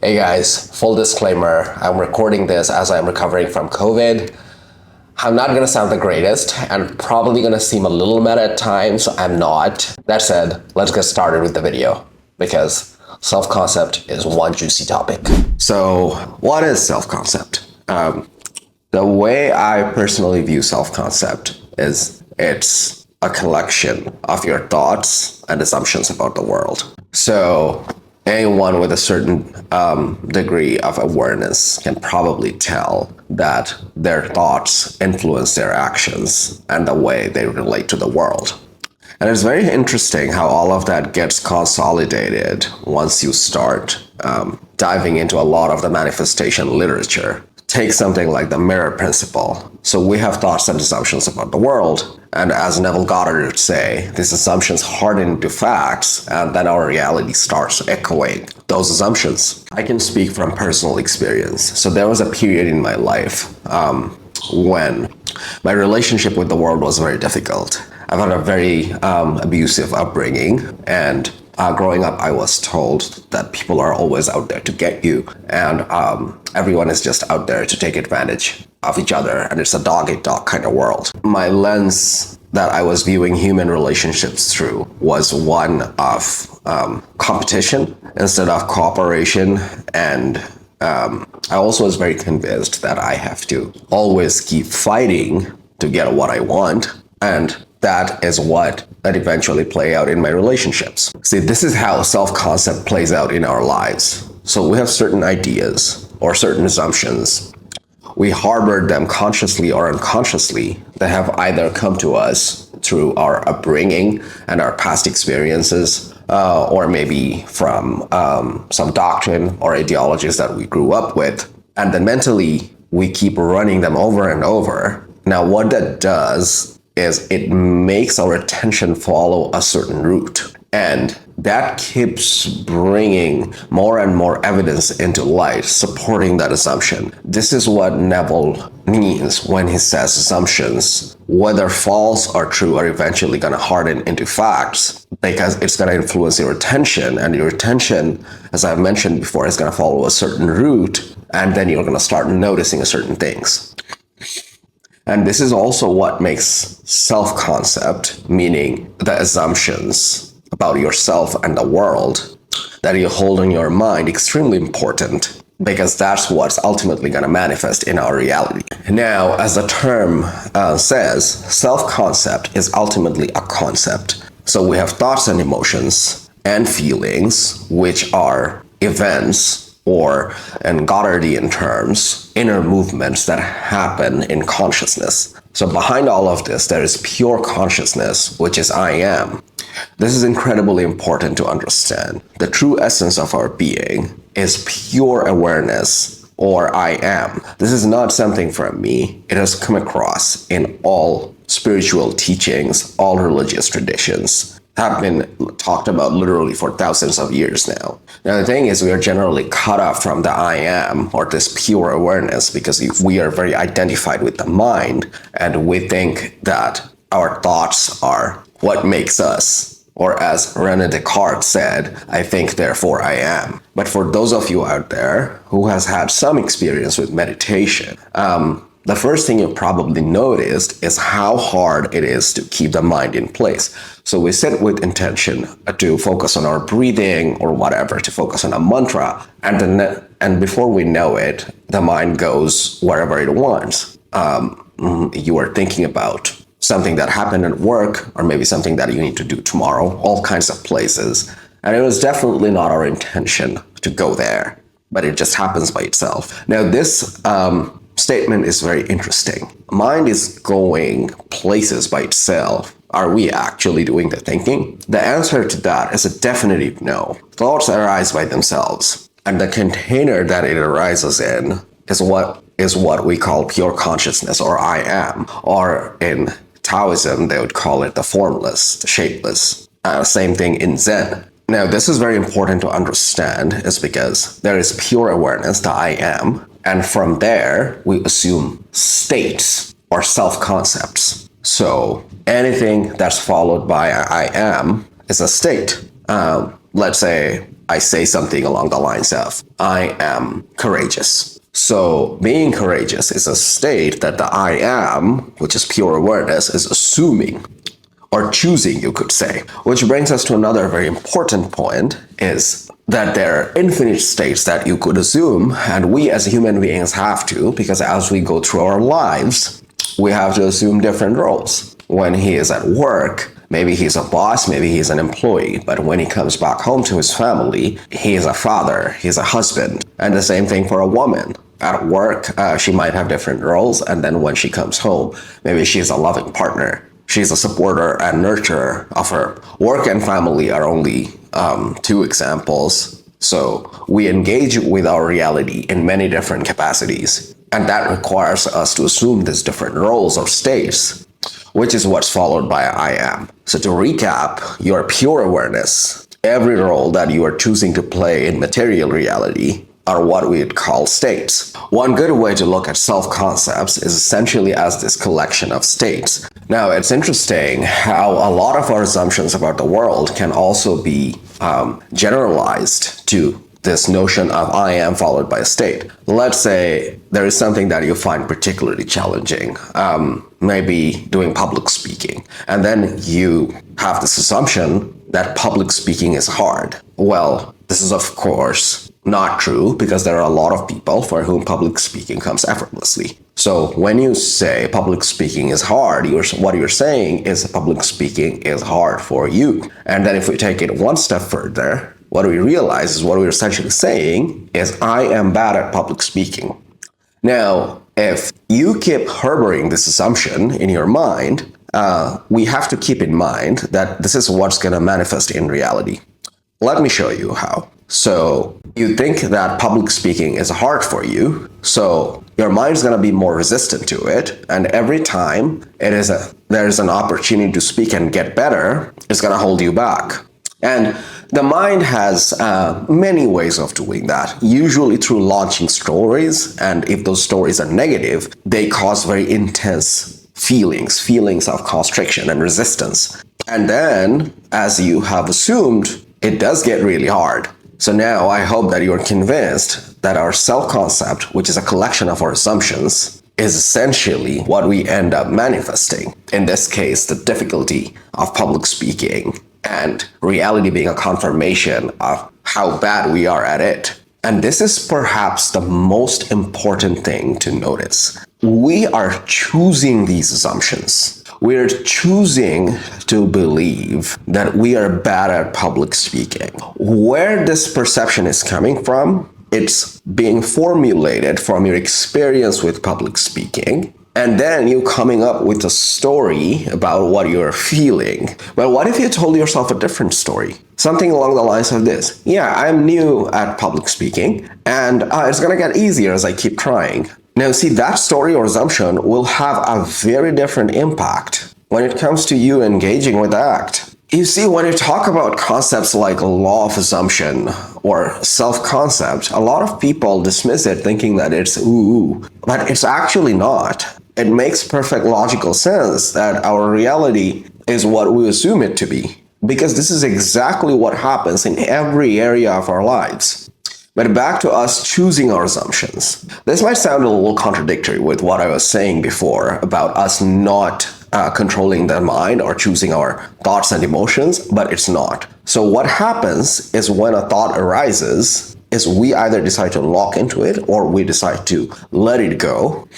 Hey guys, full disclaimer, I'm recording this as I'm recovering from COVID. I'm not gonna sound the greatest and probably gonna seem a little meta at times, so I'm not. That said, let's get started with the video because self-concept is one juicy topic. So what is self-concept? The way I personally view self-concept is it's a collection of your thoughts and assumptions about the world. So anyone with a certain degree of awareness can probably tell that their thoughts influence their actions and the way they relate to the world. And it's very interesting how all of that gets consolidated once you start diving into a lot of the manifestation literature. Take something like the mirror principle. So we have thoughts and assumptions about the world, and as Neville Goddard would say, these assumptions harden into facts, and then our reality starts echoing those assumptions. I can speak from personal experience. So there was a period in my life when my relationship with the world was very difficult. I've had a very abusive upbringing, and growing up, I was told that people are always out there to get you, and everyone is just out there to take advantage of each other, and it's a dog-eat-dog kind of world. My lens that I was viewing human relationships through was one of competition instead of cooperation, and I also was very convinced that I have to always keep fighting to get what I want, and that is what eventually play out in my relationships. See, this is how self-concept plays out in our lives. So we have certain ideas or certain assumptions. We harbor them consciously or unconsciously that have either come to us through our upbringing and our past experiences, or maybe from some doctrine or ideologies that we grew up with. And then mentally, we keep running them over and over. Now, what that does is it makes our attention follow a certain route. And that keeps bringing more and more evidence into light, supporting that assumption. This is what Neville means when he says assumptions, whether false or true, are eventually going to harden into facts because it's going to influence your attention. And your attention, as I've mentioned before, is going to follow a certain route. And then you're going to start noticing certain things. And this is also what makes self-concept, meaning the assumptions about yourself and the world that you hold in your mind, extremely important, because that's what's ultimately going to manifest in our reality. Now, as the term says, self-concept is ultimately a concept. So we have thoughts and emotions and feelings, which are events, or in Godardian terms, inner movements that happen in consciousness. So behind all of this, there is pure consciousness, which is I am. This is incredibly important to understand. The true essence of our being is pure awareness, or I am. This is not something from me. It has come across in all spiritual teachings, all religious traditions, have been talked about literally for thousands of years now. Now, the thing is, we are generally cut off from the I am, or this pure awareness, because we are very identified with the mind, and we think that our thoughts are what makes us. Or as René Descartes said, I think, therefore I am. But for those of you out there who has had some experience with meditation, the first thing you probably noticed is how hard it is to keep the mind in place. So we sit with intention to focus on our breathing or whatever, to focus on a mantra, and before we know it, the mind goes wherever it wants. You are thinking about something that happened at work, or maybe something that you need to do tomorrow, all kinds of places. And it was definitely not our intention to go there, but it just happens by itself. Now, this statement is very interesting. Mind is going places by itself. Are we actually doing the thinking? The answer to that is a definitive no. Thoughts arise by themselves, and the container that it arises in is what we call pure consciousness, or I am, or in Taoism, they would call it the formless, the shapeless. Same thing in Zen. Now, this is very important to understand, is because there is pure awareness, the I am, and from there, we assume states or self-concepts. So anything that's followed by I am is a state. Let's say I say something along the lines of, I am courageous. So being courageous is a state that the I am, which is pure awareness, is assuming or choosing, you could say. Which brings us to another very important point, is that there are infinite states that you could assume, and we as human beings have to, because as we go through our lives, we have to assume different roles. When he is at work, maybe he's a boss, maybe he's an employee, but when he comes back home to his family, he is a father, he's a husband. And the same thing for a woman. At work, she might have different roles, and then when she comes home, maybe she's a loving partner. She's a supporter and nurturer of her. Work and family are only two examples. So we engage with our reality in many different capacities. And that requires us to assume these different roles or states, which is what's followed by I am. So to recap, your pure awareness, every role that you are choosing to play in material reality are what we'd call states. One good way to look at self-concepts is essentially as this collection of states. Now, it's interesting how a lot of our assumptions about the world can also be generalized to this notion of I am followed by a state. Let's say there is something that you find particularly challenging, maybe doing public speaking, and then you have this assumption that public speaking is hard. Well, this is of course not true, because there are a lot of people for whom public speaking comes effortlessly. So when you say public speaking is hard, what you're saying is public speaking is hard for you. And then if we take it one step further, what we realize is what we're essentially saying is I am bad at public speaking. Now, if you keep harboring this assumption in your mind, we have to keep in mind that this is what's going to manifest in reality. Let me show you how. So you think that public speaking is hard for you, so your mind's going to be more resistant to it, and every time there's an opportunity to speak and get better, it's going to hold you back. And the mind has many ways of doing that, usually through launching stories, and if those stories are negative, they cause very intense feelings of constriction and resistance. And then, as you have assumed, it does get really hard. So now I hope that you're convinced that our self-concept, which is a collection of our assumptions, is essentially what we end up manifesting. In this case, the difficulty of public speaking, and reality being a confirmation of how bad we are at it. And this is perhaps the most important thing to notice. We are choosing these assumptions. We're choosing to believe that we are bad at public speaking. Where this perception is coming from, it's being formulated from your experience with public speaking, and then you coming up with a story about what you're feeling. But what if you told yourself a different story? Something along the lines of this. Yeah, I'm new at public speaking, and it's gonna get easier as I keep trying. Now, see, that story or assumption will have a very different impact when it comes to you engaging with the act. You see, when you talk about concepts like law of assumption or self-concept, a lot of people dismiss it thinking that it's ooh, but it's actually not. It makes perfect logical sense that our reality is what we assume it to be, because this is exactly what happens in every area of our lives. But back to us choosing our assumptions. This might sound a little contradictory with what I was saying before about us not controlling the mind or choosing our thoughts and emotions, but it's not. So what happens is when a thought arises, is we either decide to lock into it or we decide to let it go,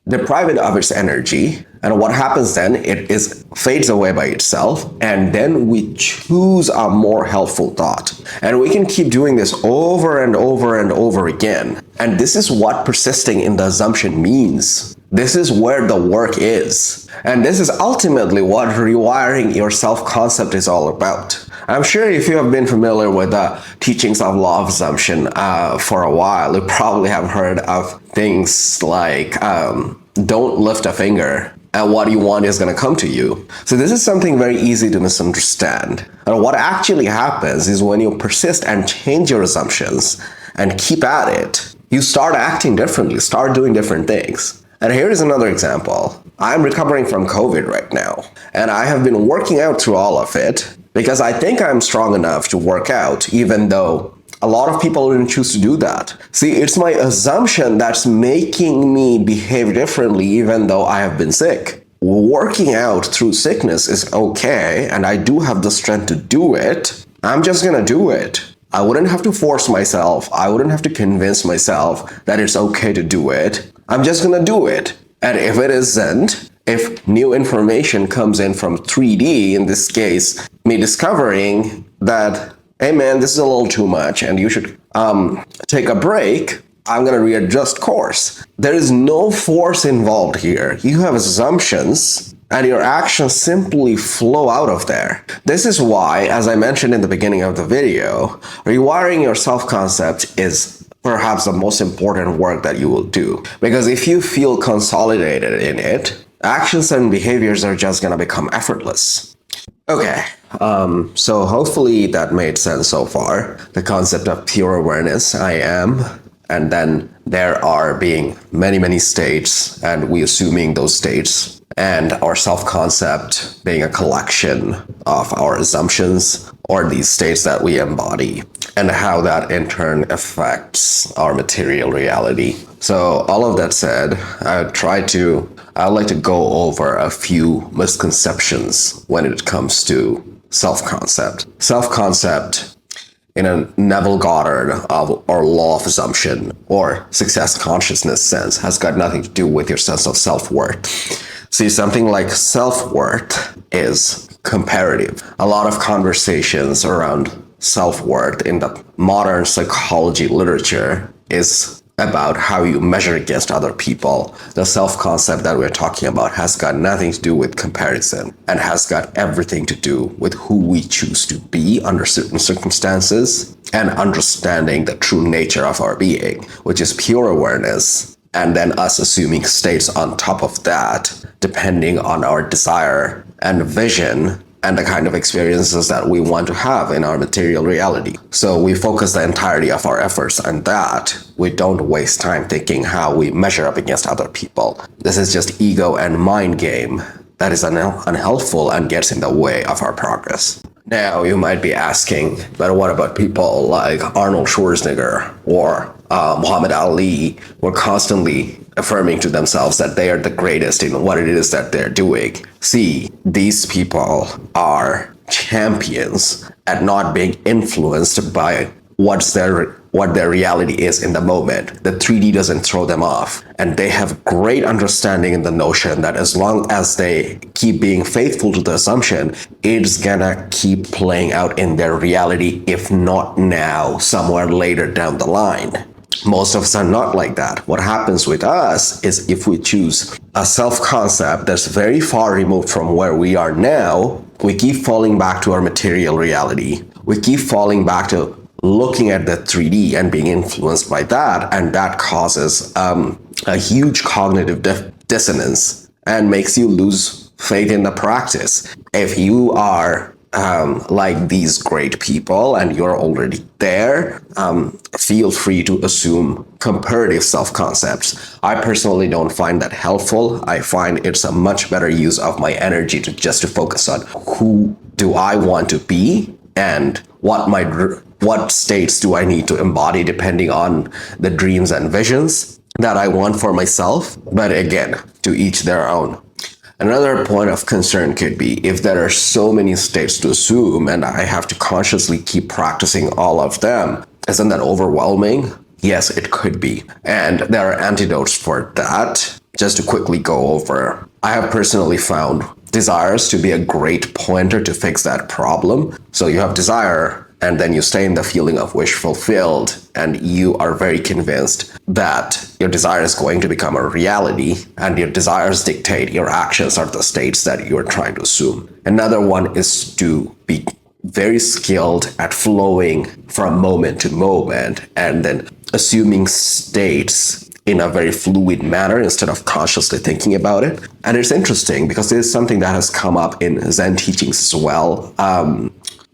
deprive it of its energy, and what happens then, it fades away by itself, and then we choose a more helpful thought. And we can keep doing this over and over and over again. And this is what persisting in the assumption means. This is where the work is. And this is ultimately what rewiring your self-concept is all about. I'm sure if you have been familiar with the teachings of law of assumption for a while, you probably have heard of things like don't lift a finger and what you want is going to come to you. So this is something very easy to misunderstand. And what actually happens is when you persist and change your assumptions and keep at it, you start acting differently, start doing different things. And here is another example. I'm recovering from COVID right now, and I have been working out through all of it. because I think I'm strong enough to work out, even though a lot of people didn't choose to do that. See, it's my assumption that's making me behave differently, even though I have been sick. Working out through sickness is okay, and I do have the strength to do it. I'm just gonna do it. I wouldn't have to force myself. I wouldn't have to convince myself that it's okay to do it. I'm just gonna do it. And if it isn't, if new information comes in from 3D, in this case, me discovering that, hey man, this is a little too much and you should take a break, I'm gonna readjust course. There is no force involved here. You have assumptions and your actions simply flow out of there. This is why, as I mentioned in the beginning of the video, rewiring your self-concept is perhaps the most important work that you will do. Because if you feel consolidated in it, actions and behaviors are just gonna become effortless. Okay, so hopefully that made sense so far. The concept of pure awareness, I am, and then there are being many states, and we assuming those states, and our self-concept being a collection of our assumptions or these states that we embody, and how that in turn affects our material reality. So all of that said, I'd like to go over a few misconceptions when it comes to self-concept. Self-concept in a Neville Goddard or law of assumption or success consciousness sense has got nothing to do with your sense of self-worth. See, something like self-worth is comparative. A lot of conversations around self-worth in the modern psychology literature is about how you measure against other people. The self-concept that we're talking about has got nothing to do with comparison and has got everything to do with who we choose to be under certain circumstances and understanding the true nature of our being, which is pure awareness, and then us assuming states on top of that, depending on our desire and vision and the kind of experiences that we want to have in our material reality. So we focus the entirety of our efforts on that. We don't waste time thinking how we measure up against other people. This is just ego and mind game that is unhelpful and gets in the way of our progress. Now you might be asking, but what about people like Arnold Schwarzenegger or Muhammad Ali, who are constantly affirming to themselves that they are the greatest in what it is that they're doing? See, these people are champions at not being influenced by what their reality is in the moment. The 3D doesn't throw them off. And they have great understanding in the notion that as long as they keep being faithful to the assumption, it's gonna keep playing out in their reality, if not now, somewhere later down the line. Most of us are not like that. What happens with us is if we choose a self-concept that's very far removed from where we are now, we keep falling back to our material reality. We keep falling back to looking at the 3D and being influenced by that, and that causes a huge cognitive dissonance and makes you lose faith in the practice. If you are like these great people and you're already there, feel free to assume comparative self-concepts. I personally don't find that helpful. I find it's a much better use of my energy to focus on who do I want to be and what states do I need to embody depending on the dreams and visions that I want for myself. But again, to each their own. Another point of concern could be if there are so many states to assume and I have to consciously keep practicing all of them, isn't that overwhelming? Yes, it could be. And there are antidotes for that. Just to quickly go over, I have personally found desires to be a great pointer to fix that problem. So you have desire, and then you stay in the feeling of wish fulfilled, and you are very convinced that your desire is going to become a reality, and your desires dictate your actions or the states that you're trying to assume. Another one is to be very skilled at flowing from moment to moment and then assuming states in a very fluid manner instead of consciously thinking about it. And it's interesting because it's something that has come up in Zen teachings as well.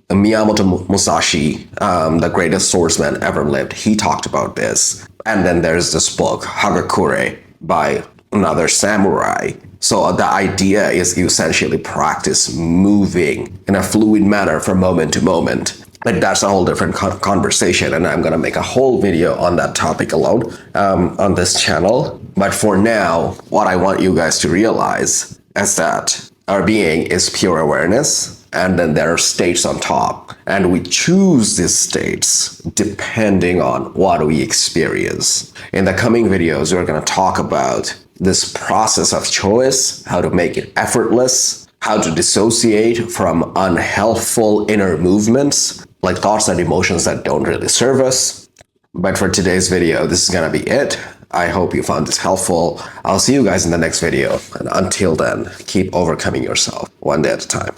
Miyamoto Musashi, the greatest swordsman ever lived, he talked about this. And then there's this book, Hagakure, by another samurai. So the idea is you essentially practice moving in a fluid manner from moment to moment. But that's a whole different conversation, and I'm gonna make a whole video on that topic alone on this channel. But for now, what I want you guys to realize is that our being is pure awareness, and then there are states on top, and we choose these states depending on what we experience. In the coming videos, we're gonna talk about this process of choice, how to make it effortless, how to dissociate from unhelpful inner movements, like thoughts and emotions that don't really serve us. But for today's video, this is gonna be it. I hope you found this helpful. I'll see you guys in the next video. And until then, keep overcoming yourself one day at a time.